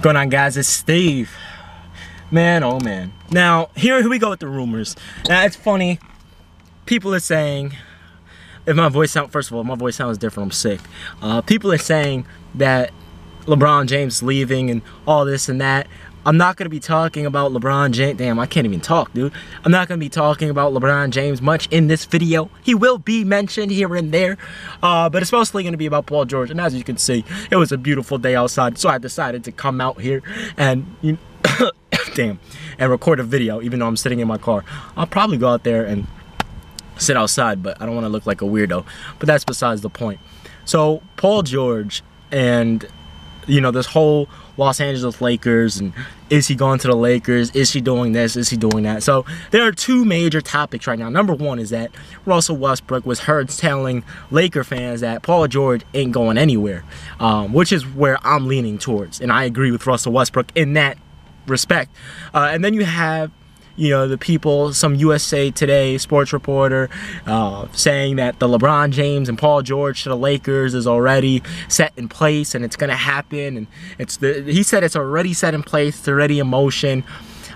What's going on, guys? It's Steve. Man, oh man. Now, here we go with the rumors. Now, it's funny. People are saying, if my voice sounds, first of all, my voice sounds different, I'm sick. People are saying that LeBron James is leaving and all this and that. I'm not going to be talking about LeBron James. Damn, I can't even talk, dude. I'm not going to be talking about LeBron James much in this video. He will be mentioned here and there, but it's mostly going to be about Paul George. And as you can see, it was a beautiful day outside, so I decided to come out here and, damn, and record a video, even though I'm sitting in my car. I'll probably go out there and sit outside, but I don't want to look like a weirdo. But that's besides the point. So, Paul George and, this whole Los Angeles Lakers, and is he going to the Lakers? Is he doing this? Is he doing that? So there are two major topics right now. Number one is that Russell Westbrook was heard telling Laker fans that Paul George ain't going anywhere, which is where I'm leaning towards, and I agree with Russell Westbrook in that respect. And then you have the people, some USA Today sports reporter saying that the LeBron James and Paul George to the Lakers is already set in place and it's going to happen. And he said it's already set in place, it's already in motion.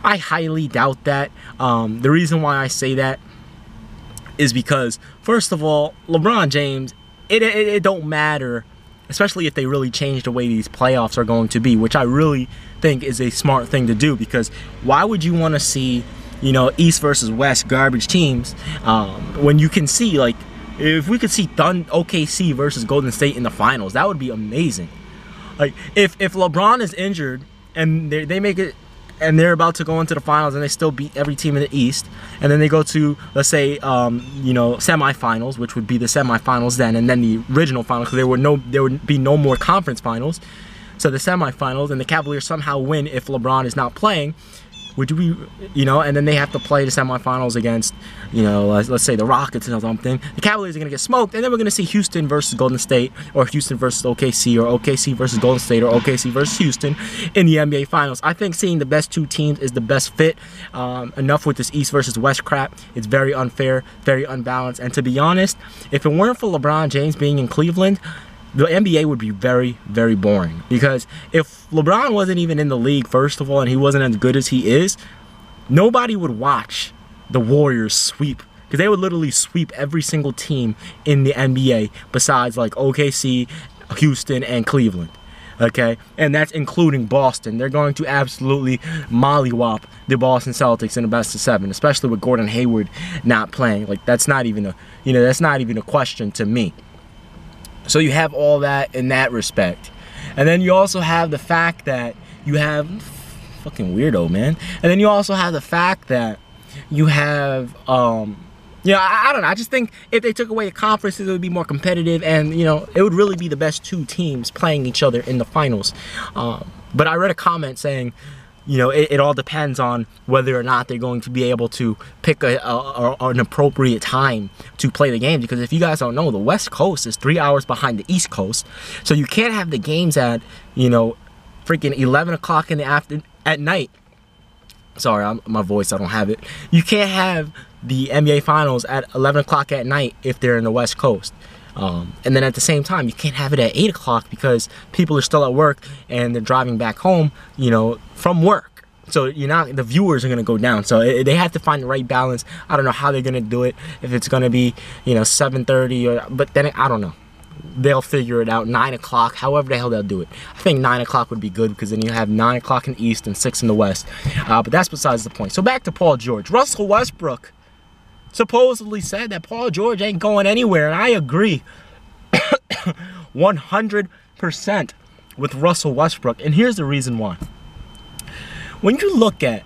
I highly doubt that. The reason why I say that is because, first of all, LeBron James, it don't matter, especially if they really change the way these playoffs are going to be, which I really think is a smart thing to do, because why would you want to see East versus West garbage teams when you can see, like, if we could see OKC versus Golden State in the finals, that would be amazing. Like, if LeBron is injured and they make it and they're about to go into the finals and they still beat every team in the East, and then they go to, let's say, semifinals, which would be the semifinals then, and then the original finals, because there would be no more conference finals. So the semifinals, and the Cavaliers somehow win if LeBron is not playing, would we, and then they have to play the semifinals against, let's say the Rockets or something. The Cavaliers are going to get smoked, and then we're going to see Houston versus Golden State, or Houston versus OKC, or OKC versus Golden State, or OKC versus Houston in the NBA Finals. I think seeing the best two teams is the best fit. Enough with this East versus West crap. It's very unfair, very unbalanced, and to be honest, if it weren't for LeBron James being in Cleveland, the NBA would be very, very boring. Because if LeBron wasn't even in the league, first of all, and he wasn't as good as he is, nobody would watch the Warriors sweep. Because they would literally sweep every single team in the NBA besides, like, OKC, Houston, and Cleveland. Okay? And that's including Boston. They're going to absolutely mollywop the Boston Celtics in the best of 7, especially with Gordon Hayward not playing. Like, that's not even a question to me. So you have all that in that respect. And then you also have the fact that you have, fucking weirdo, man. And then you also have the fact that you have, I don't know. I just think if they took away the conferences, it would be more competitive, and, it would really be the best two teams playing each other in the finals. But I read a comment saying, it all depends on whether or not they're going to be able to pick an appropriate time to play the game. Because if you guys don't know, the West Coast is 3 hours behind the East Coast. So you can't have the games at, freaking 11 o'clock in the at night. Sorry, my voice, I don't have it. You can't have the NBA Finals at 11 o'clock at night if they're in the West Coast. And then at the same time, you can't have it at 8 o'clock because people are still at work and they're driving back home, from work. So the viewers are going to go down. So they have to find the right balance. I don't know how they're going to do it. If it's going to be, 7:30 but then I don't know. They'll figure it out. 9 o'clock, however the hell they'll do it. I think 9 o'clock would be good, because then you have 9 o'clock in the East and 6 in the West. But that's besides the point. So back to Paul George. Russell Westbrook supposedly said that Paul George ain't going anywhere, and I agree 100% with Russell Westbrook, and here's the reason why. When you look at,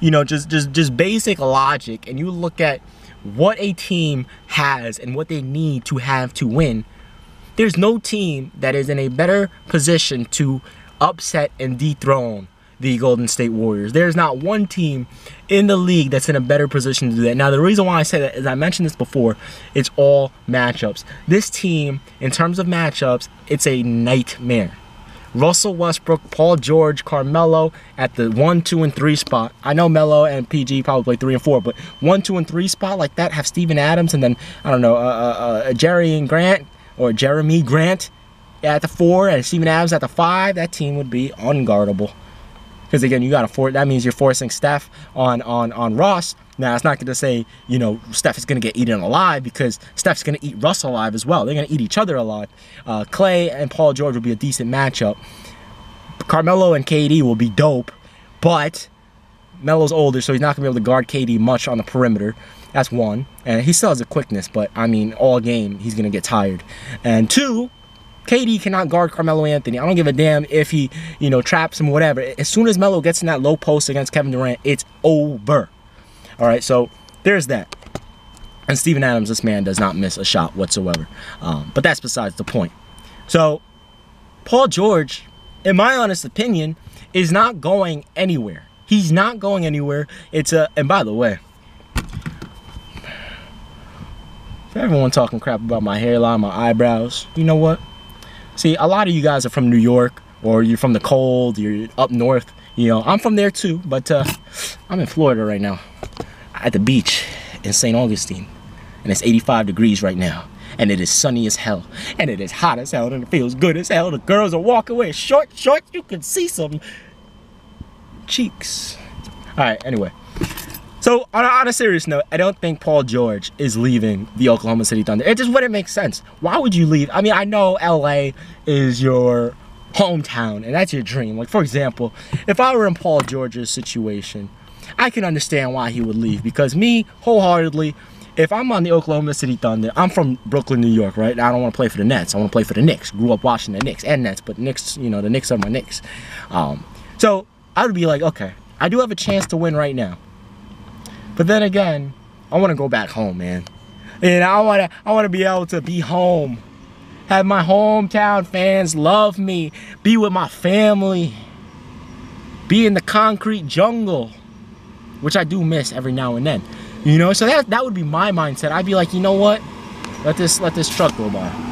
just basic logic, and you look at what a team has and what they need to have to win, there's no team that is in a better position to upset and dethrone the Golden State Warriors. There's not one team in the league that's in a better position to do that. Now, the reason why I say that is I mentioned this before. It's all matchups. This team, in terms of matchups, it's a nightmare. Russell Westbrook, Paul George, Carmelo at the 1, 2, and 3 spot. I know Melo and PG probably play 3 and 4, but 1, 2, and 3 spot like that, have Steven Adams, and then, I don't know, Jeremy Grant, at the 4 and Steven Adams at the 5, that team would be unguardable. Because again, you got to force. That means you're forcing Steph on Russ. Now it's not going to say, you know, Steph is going to get eaten alive, because Steph's going to eat Russ alive as well. They're going to eat each other alive. Clay and Paul George will be a decent matchup. Carmelo and KD will be dope, but Melo's older, so he's not going to be able to guard KD much on the perimeter. That's one. And he still has the quickness, but I mean, all game he's going to get tired. And 2, KD cannot guard Carmelo Anthony. I don't give a damn if he, you know, traps him, whatever. As soon as Melo gets in that low post against Kevin Durant, it's over. All right, so there's that. And Steven Adams, this man does not miss a shot whatsoever. But that's besides the point. So Paul George, in my honest opinion, is not going anywhere. He's not going anywhere. And by the way, for everyone talking crap about my hairline, my eyebrows, you know what? See, a lot of you guys are from New York, or you're from the cold, you're up north. You know, I'm from there too, but I'm in Florida right now, at the beach in St. Augustine, and it's 85 degrees right now, and it is sunny as hell, and it is hot as hell, and it feels good as hell. The girls are walking away short, you can see some cheeks. All right, anyway. So, on a serious note, I don't think Paul George is leaving the Oklahoma City Thunder. It just wouldn't make sense. Why would you leave? I mean, I know LA is your hometown, and that's your dream. Like, for example, if I were in Paul George's situation, I can understand why he would leave. Because me, wholeheartedly, if I'm on the Oklahoma City Thunder, I'm from Brooklyn, New York, right? I don't want to play for the Nets. I want to play for the Knicks. Grew up watching the Knicks and Nets, but the Knicks, you know, the Knicks are my Knicks. So, I would be like, okay, I do have a chance to win right now. But then again, I want to go back home, man. And I want to be able to be home. Have my hometown fans love me. Be with my family. Be in the concrete jungle, which I do miss every now and then. You know, so that would be my mindset. I'd be like, you know what? Let this truck go by.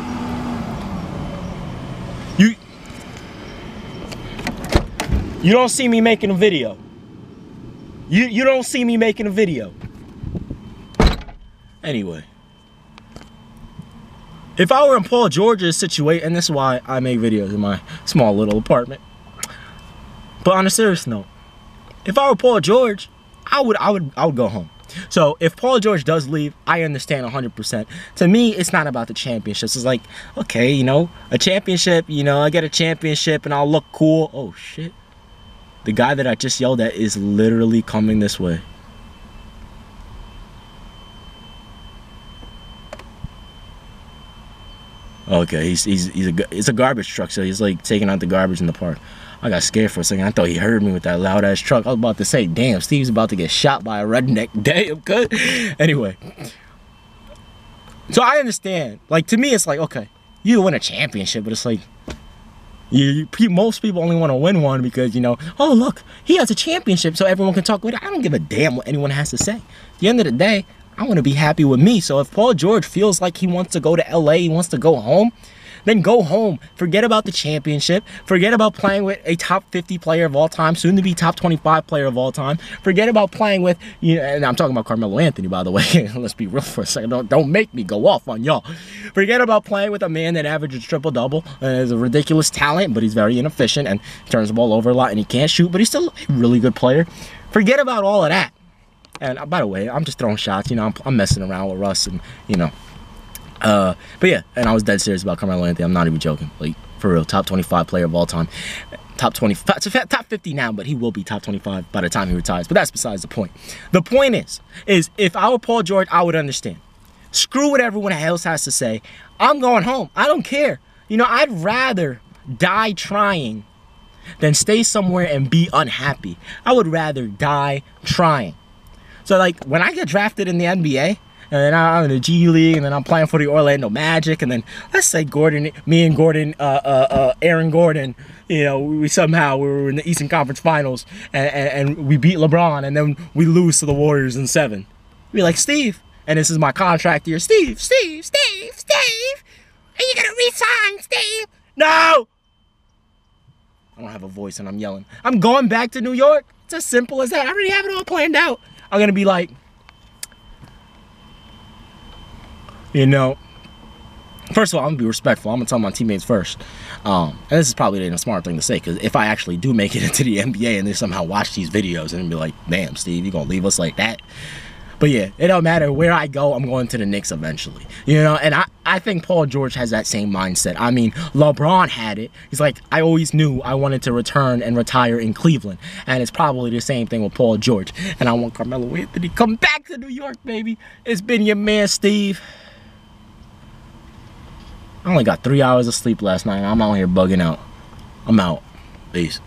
You don't see me making a video. You don't see me making a video. Anyway. If I were in Paul George's situation, and this is why I make videos in my small little apartment. But on a serious note, if I were Paul George, I would go home. So if Paul George does leave, I understand 100%. To me, it's not about the championships. It's like, okay, you know, a championship, you know, I get a championship and I'll look cool. Oh shit. The guy that I just yelled at is literally coming this way. Okay, it's a garbage truck, so he's like taking out the garbage in the park. I got scared for a second. I thought he heard me with that loud ass truck. I was about to say, damn, Steve's about to get shot by a redneck. Damn, good. Anyway, so I understand. Like, to me, it's like, okay, you win a championship, but it's like, most people only want to win one because, you know, oh look, he has a championship, so everyone can talk with it. I don't give a damn what anyone has to say. At the end of the day, I want to be happy with me. So if Paul George feels like he wants to go to LA, he wants to go home, then go home. Forget about the championship. Forget about playing with a top 50 player of all time, soon to be top 25 player of all time. Forget about playing with, you know, and I'm talking about Carmelo Anthony, by the way. Let's be real for a second. Don't make me go off on y'all. Forget about playing with a man that averages triple-double and is a ridiculous talent, but he's very inefficient and turns the ball over a lot, and he can't shoot, but he's still a really good player. Forget about all of that. And by the way, I'm just throwing shots. You know, I'm messing around with Russ, and you know. But yeah, and I was dead serious about Carmelo Anthony. I'm not even joking. Like, for real, top 25 player of all time. Top 25, top 50 now, but he will be top 25 by the time he retires. But that's besides the point. The point is if I were Paul George, I would understand. Screw what everyone else has to say. I'm going home. I don't care. You know, I'd rather die trying than stay somewhere and be unhappy. I would rather die trying. So, like, when I get drafted in the NBA, and then I'm in the G League, and then I'm playing for the Orlando Magic, and then let's say Aaron Gordon, you know, we were in the Eastern Conference Finals, and we beat LeBron, and then we lose to the Warriors in 7. Be like, Steve, and this is my contract year, Steve, are you gonna resign, Steve? No! I don't have a voice, and I'm yelling. I'm going back to New York. It's as simple as that. I already have it all planned out. I'm gonna be like, you know, First of all, I'm gonna be respectful. I'm gonna tell my teammates first. And this is probably a smart thing to say, because if I actually do make it into the NBA and they somehow watch these videos and be like, damn, Steve, you gonna leave us like that? But yeah, it don't matter where I go, I'm going to the Knicks eventually. You know, and I think Paul George has that same mindset. I mean, LeBron had it. He's like, I always knew I wanted to return and retire in Cleveland. And it's probably the same thing with Paul George. And I want Carmelo Anthony come back to New York, baby. It's been your man, Steve. I only got 3 hours of sleep last night. I'm out here bugging out. I'm out. Peace.